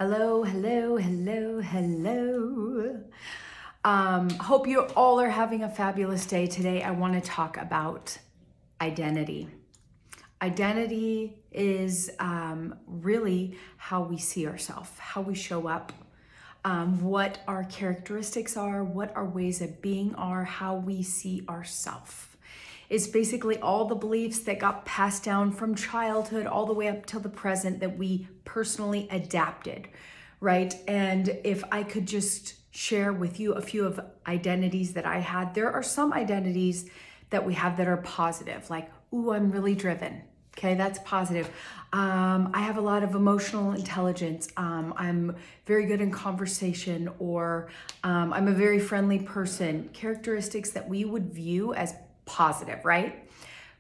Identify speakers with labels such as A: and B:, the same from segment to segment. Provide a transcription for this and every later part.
A: Hello, hello, hello, hello. Hope you all are having a fabulous day. Today, I want to talk about identity. Identity is really how we see ourselves, how we show up, what our characteristics are, what our ways of being are, how we see ourselves. It's basically all the beliefs that got passed down from childhood all the way up till the present that we personally adapted, right? And if I could just share with you a few of identities that I had, there are some identities that we have that are positive, like, ooh, I'm really driven. Okay, that's positive. I have a lot of emotional intelligence. I'm very good in conversation, or I'm a very friendly person. Characteristics that we would view as positive, right?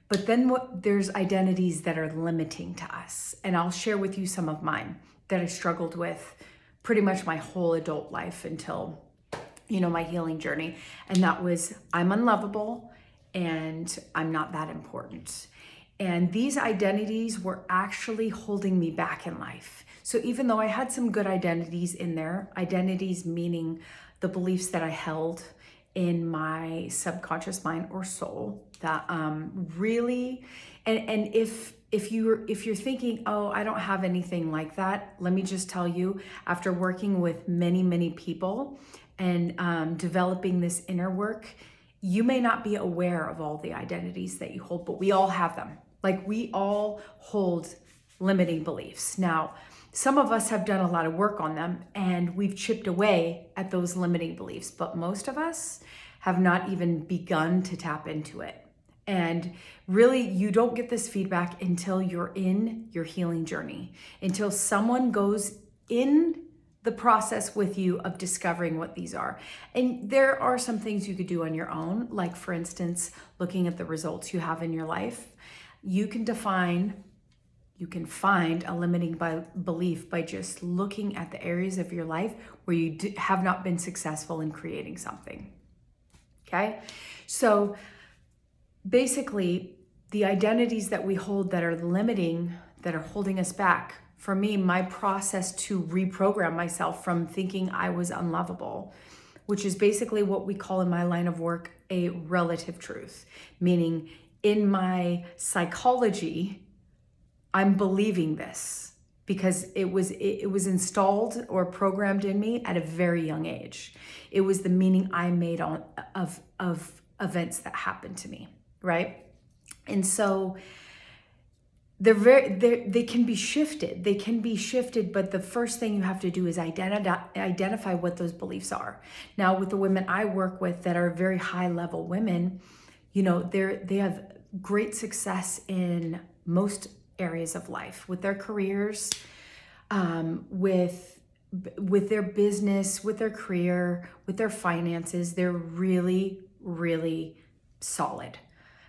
A: But then there's identities that are limiting to us. And I'll share with you some of mine that I struggled with pretty much my whole adult life until, my healing journey. And that was, I'm unlovable and I'm not that important. And these identities were actually holding me back in life. So even though I had some good identities in there, identities meaning the beliefs that I held in my subconscious mind or soul that really, and if you're thinking, oh, I don't have anything like that, let me just tell you, after working with many people and developing this inner work, you may not be aware of all the identities that you hold, but we all have them. Like, we all hold limiting beliefs. Now, some of us have done a lot of work on them and we've chipped away at those limiting beliefs, but most of us have not even begun to tap into it. And really, you don't get this feedback until you're in your healing journey, until someone goes in the process with you of discovering what these are. And there are some things you could do on your own, like, for instance, looking at the results you have in your life. You can find a limiting belief by just looking at the areas of your life where you have not been successful in creating something. Okay? So basically, the identities that we hold that are limiting, that are holding us back, for me, my process to reprogram myself from thinking I was unlovable, which is basically what we call in my line of work a relative truth, meaning in my psychology, I'm believing this because it was installed or programmed in me at a very young age. It was the meaning I made of events that happened to me, right? And so they can be shifted. They can be shifted, but the first thing you have to do is identify what those beliefs are. Now, with the women I work with that are very high level women, they have great success in most areas of life, with their careers, with their business, with their career, with their finances. They're really, really solid.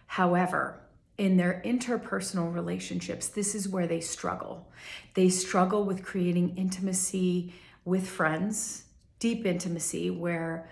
A: However, in their interpersonal relationships, this is where they struggle. They struggle with creating intimacy with friends, deep intimacy where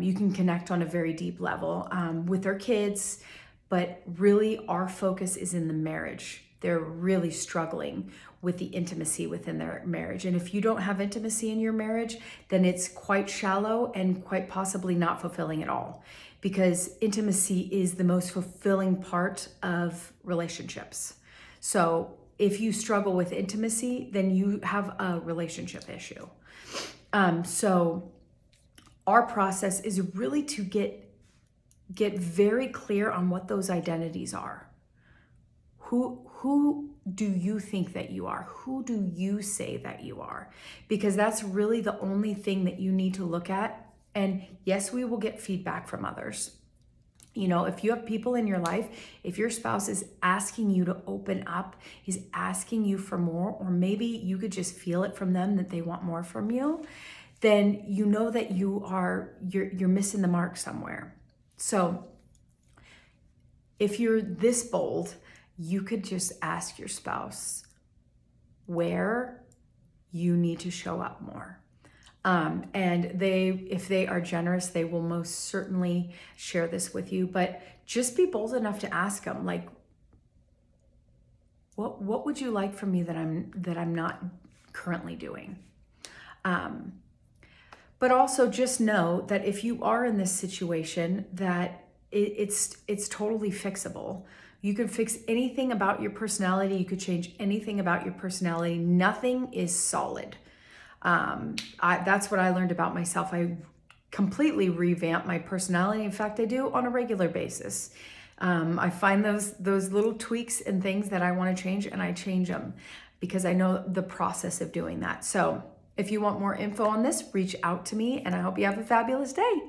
A: you can connect on a very deep level, with their kids, but really our focus is in the marriage. They're really struggling with the intimacy within their marriage. And if you don't have intimacy in your marriage, then it's quite shallow and quite possibly not fulfilling at all, because intimacy is the most fulfilling part of relationships. So if you struggle with intimacy, then you have a relationship issue. So our process is really to get very clear on what those identities are. Who do you think that you are? Who do you say that you are? Because that's really the only thing that you need to look at. And yes, we will get feedback from others. If you have people in your life, if your spouse is asking you to open up, is asking you for more, or maybe you could just feel it from them that they want more from you, then you know that you're missing the mark somewhere. So if you're this bold, you could just ask your spouse where you need to show up more. And if they are generous, they will most certainly share this with you, but just be bold enough to ask them, like, what would you like from me that I'm not currently doing? But also just know that if you are in this situation, that it's totally fixable. You can fix anything about your personality. You could change anything about your personality. Nothing is solid. That's what I learned about myself. I completely revamp my personality. In fact, I do on a regular basis. I find those little tweaks and things that I want to change, and I change them because I know the process of doing that. So if you want more info on this, reach out to me, and I hope you have a fabulous day.